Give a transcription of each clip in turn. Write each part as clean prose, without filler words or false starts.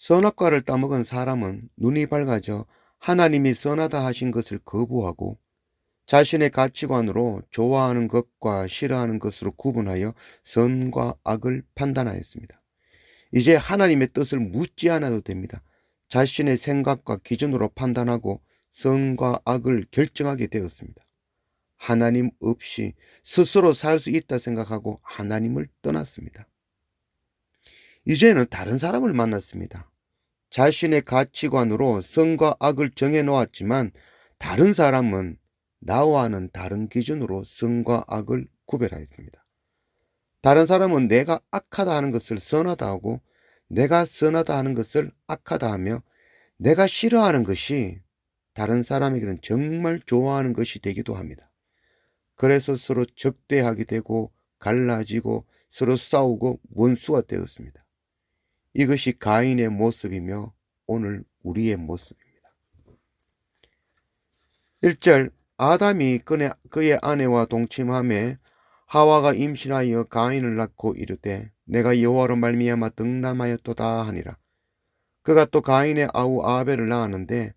선악과를 따먹은 사람은 눈이 밝아져 하나님이 선하다 하신 것을 거부하고 자신의 가치관으로 좋아하는 것과 싫어하는 것으로 구분하여 선과 악을 판단하였습니다. 이제 하나님의 뜻을 묻지 않아도 됩니다. 자신의 생각과 기준으로 판단하고 선과 악을 결정하게 되었습니다. 하나님 없이 스스로 살 수 있다 생각하고 하나님을 떠났습니다. 이제는 다른 사람을 만났습니다. 자신의 가치관으로 선과 악을 정해 놓았지만 다른 사람은 나와는 다른 기준으로 선과 악을 구별하였습니다. 다른 사람은 내가 악하다 하는 것을 선하다 하고 내가 선하다 하는 것을 악하다 하며 내가 싫어하는 것이 다른 사람에게는 정말 좋아하는 것이 되기도 합니다. 그래서 서로 적대하게 되고 갈라지고 서로 싸우고 원수가 되었습니다. 이것이 가인의 모습이며 오늘 우리의 모습입니다. 1절 아담이 그의 아내와 동침하매 하와가 임신하여 가인을 낳고 이르되 내가 여호와로 말미암아 득남하였도다 하니라. 그가 또 가인의 아우 아벨을 낳았는데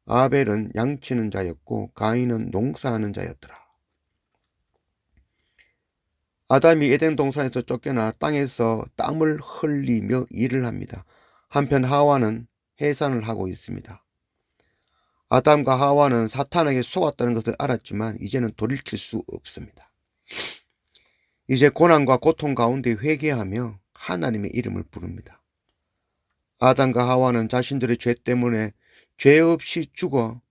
아벨은 양치는 자였고 가인은 농사하는 자였더라. 아담이 에덴 동산에서 쫓겨나 땅에서 땀을 흘리며 일을 합니다. 한편 하와는 해산을 하고 있습니다. 아담과 하와는 사탄에게 속았다는 것을 알았지만 이제는 돌이킬 수 없습니다. 이제 고난과 고통 가운데 회개하며 하나님의 이름을 부릅니다. 아담과 하와는 자신들의 죄 때문에 죄 없이 죽어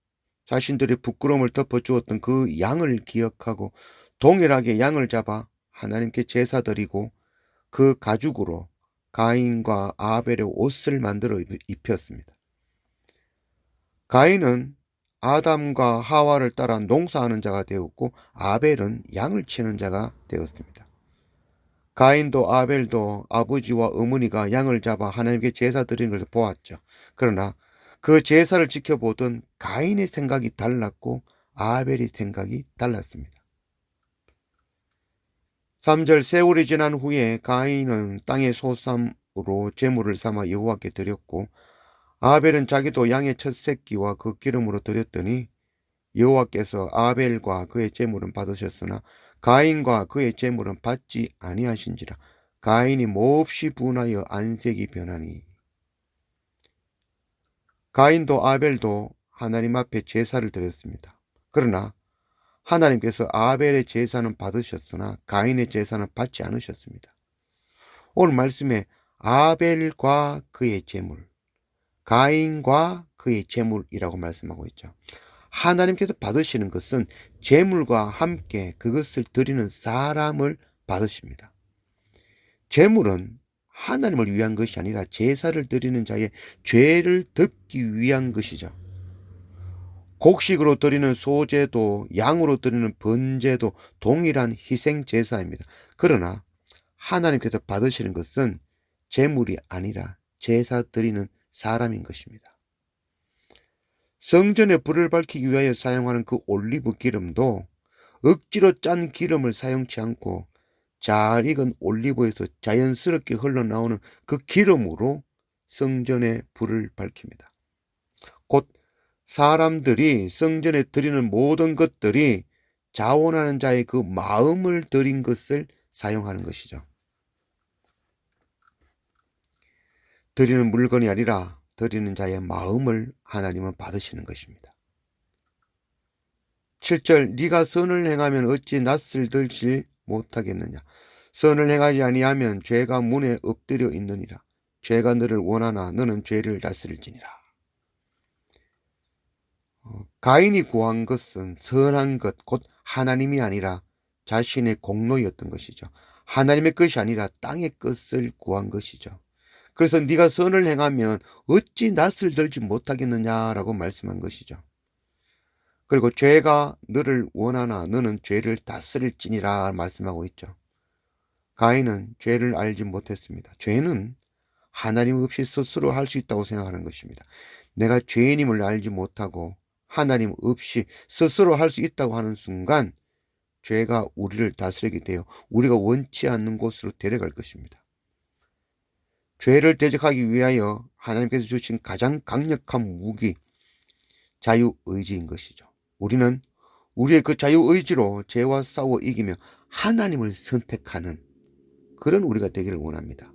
자신들의 부끄러움을 덮어주었던 그 양을 기억하고 동일하게 양을 잡아 하나님께 제사 드리고 그 가죽으로 가인과 아벨의 옷을 만들어 입혔습니다. 가인은 아담과 하와를 따라 농사하는 자가 되었고 아벨은 양을 치는 자가 되었습니다. 가인도 아벨도 아버지와 어머니가 양을 잡아 하나님께 제사 드리는 것을 보았죠. 그러나 그 제사를 지켜보던 가인의 생각이 달랐고 아벨의 생각이 달랐습니다. 3절 세월이 지난 후에 가인은 땅의 소삼으로 제물을 삼아 여호와께 드렸고 아벨은 자기도 양의 첫 새끼와 그 기름으로 드렸더니 여호와께서 아벨과 그의 제물은 받으셨으나 가인과 그의 제물은 받지 아니하신지라. 가인이 몹시 분하여 안색이 변하니. 가인도 아벨도 하나님 앞에 제사를 드렸습니다. 그러나 하나님께서 아벨의 제사는 받으셨으나 가인의 제사는 받지 않으셨습니다. 오늘 말씀에 아벨과 그의 제물, 가인과 그의 제물이라고 말씀하고 있죠. 하나님께서 받으시는 것은 제물과 함께 그것을 드리는 사람을 받으십니다. 제물은 하나님을 위한 것이 아니라 제사를 드리는 자의 죄를 덮기 위한 것이죠. 곡식으로 드리는 소제도, 양으로 드리는 번제도 동일한 희생 제사입니다. 그러나 하나님께서 받으시는 것은 제물이 아니라 제사 드리는 사람인 것입니다. 성전에 불을 밝히기 위하여 사용하는 그 올리브 기름도 억지로 짠 기름을 사용치 않고 잘 익은 올리브에서 자연스럽게 흘러나오는 그 기름으로 성전에 불을 밝힙니다. 곧 사람들이 성전에 드리는 모든 것들이 자원하는 자의 그 마음을 드린 것을 사용하는 것이죠. 드리는 물건이 아니라 드리는 자의 마음을 하나님은 받으시는 것입니다. 7절 네가 선을 행하면 어찌 낯을 들지 못하겠느냐. 선을 행하지 아니하면 죄가 문에 엎드려 있느니라. 죄가 너를 원하나 너는 죄를 다스릴지니라. 가인이 구한 것은 선한 것, 곧 하나님이 아니라 자신의 공로였던 것이죠. 하나님의 것이 아니라 땅의 것을 구한 것이죠. 그래서 네가 선을 행하면 어찌 낯을 들지 못하겠느냐라고 말씀한 것이죠. 그리고 죄가 너를 원하나 너는 죄를 다스릴지니라 말씀하고 있죠. 가인은 죄를 알지 못했습니다. 죄는 하나님 없이 스스로 할 수 있다고 생각하는 것입니다. 내가 죄인임을 알지 못하고 하나님 없이 스스로 할 수 있다고 하는 순간 죄가 우리를 다스리게 되어 우리가 원치 않는 곳으로 데려갈 것입니다. 죄를 대적하기 위하여 하나님께서 주신 가장 강력한 무기, 자유의지인 것이죠. 우리는 우리의 그 자유의지로 죄와 싸워 이기며 하나님을 선택하는 그런 우리가 되기를 원합니다.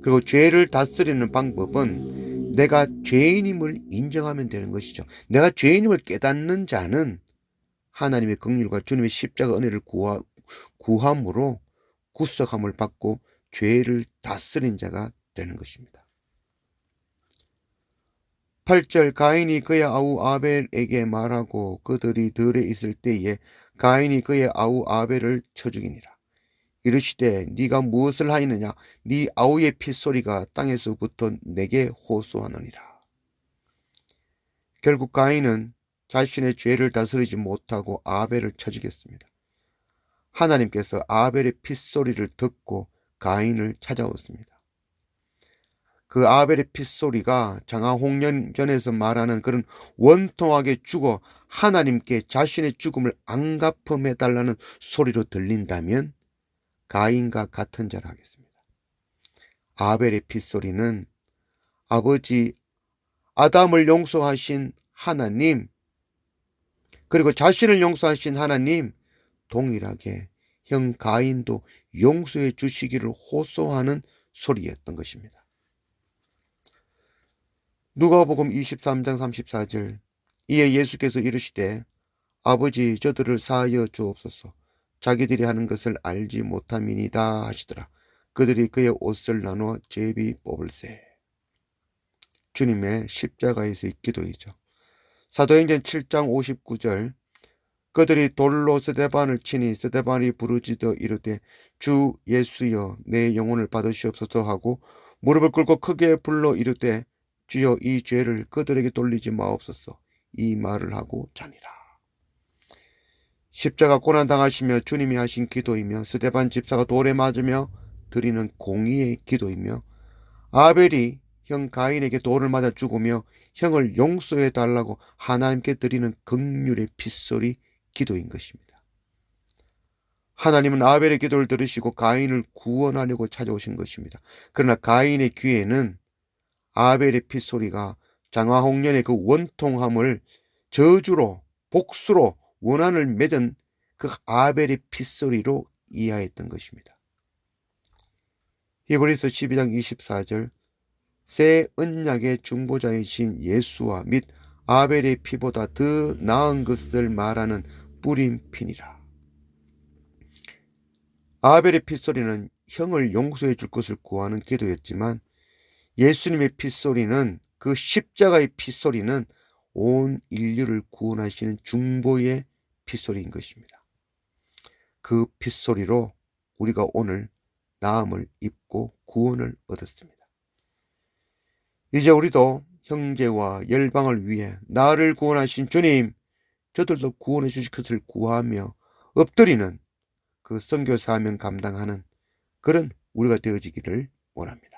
그리고 죄를 다스리는 방법은 내가 죄인임을 인정하면 되는 것이죠. 내가 죄인임을 깨닫는 자는 하나님의 긍휼과 주님의 십자가 은혜를 구함으로 구속함을 받고 죄를 다스린 자가 되는 것입니다. 8절 가인이 그의 아우 아벨에게 말하고 그들이 들에 있을 때에 가인이 그의 아우 아벨을 쳐 죽이니라. 이르시되 네가 무엇을 하였느냐? 네 아우의 핏소리가 땅에서부터 내게 호소하느니라. 결국 가인은 자신의 죄를 다스리지 못하고 아벨을 쳐 죽였습니다. 하나님께서 아벨의 핏소리를 듣고 가인을 찾아왔습니다. 그 아벨의 핏소리가 장하홍련전에서 말하는 그런 원통하게 죽어 하나님께 자신의 죽음을 안갚음해달라는 소리로 들린다면 가인과 같은 자를 하겠습니다. 아벨의 핏소리는 아버지 아담을 용서하신 하나님, 그리고 자신을 용서하신 하나님 동일하게 형 가인도 용서해 주시기를 호소하는 소리였던 것입니다. 누가복음 23장 34절 이에 예수께서 이르시되 아버지 저들을 사하여 주옵소서 자기들이 하는 것을 알지 못함이니이다 하시더라. 그들이 그의 옷을 나눠 제비 뽑을세. 주님의 십자가에서의 기도이죠. 사도행전 7장 59절 그들이 돌로 스데반을 치니 스데반이 부르짖어 이르되 주 예수여 내 영혼을 받으시옵소서 하고 무릎을 꿇고 크게 불러 이르되 주여 이 죄를 그들에게 돌리지 마옵소서. 이 말을 하고 자니라. 십자가 고난당하시며 주님이 하신 기도이며 스데반 집사가 돌에 맞으며 드리는 공의의 기도이며 아벨이 형 가인에게 돌을 맞아 죽으며 형을 용서해 달라고 하나님께 드리는 긍휼의 핏소리 기도인 것입니다. 하나님은 아벨의 기도를 들으시고 가인을 구원하려고 찾아오신 것입니다. 그러나 가인의 귀에는 아벨의 핏소리가 장화홍련의 그 원통함을 저주로 복수로 원한을 맺은 그 아벨의 핏소리로 이해했던 것입니다. 히브리서 12장 24절 새 언약의 중보자이신 예수와 및 아벨의 피보다 더 나은 것을 말하는 뿌린 피니라. 아벨의 핏소리는 형을 용서해 줄 것을 구하는 기도였지만 예수님의 핏소리는 그 십자가의 핏소리는 온 인류를 구원하시는 중보의 핏소리인 것입니다. 그 핏소리로 우리가 오늘 나음을 입고 구원을 얻었습니다. 이제 우리도 형제와 열방을 위해 나를 구원하신 주님 저들도 구원해 주실 것을 구하며 엎드리는 그 선교 사명 감당하는 그런 우리가 되어지기를 원합니다.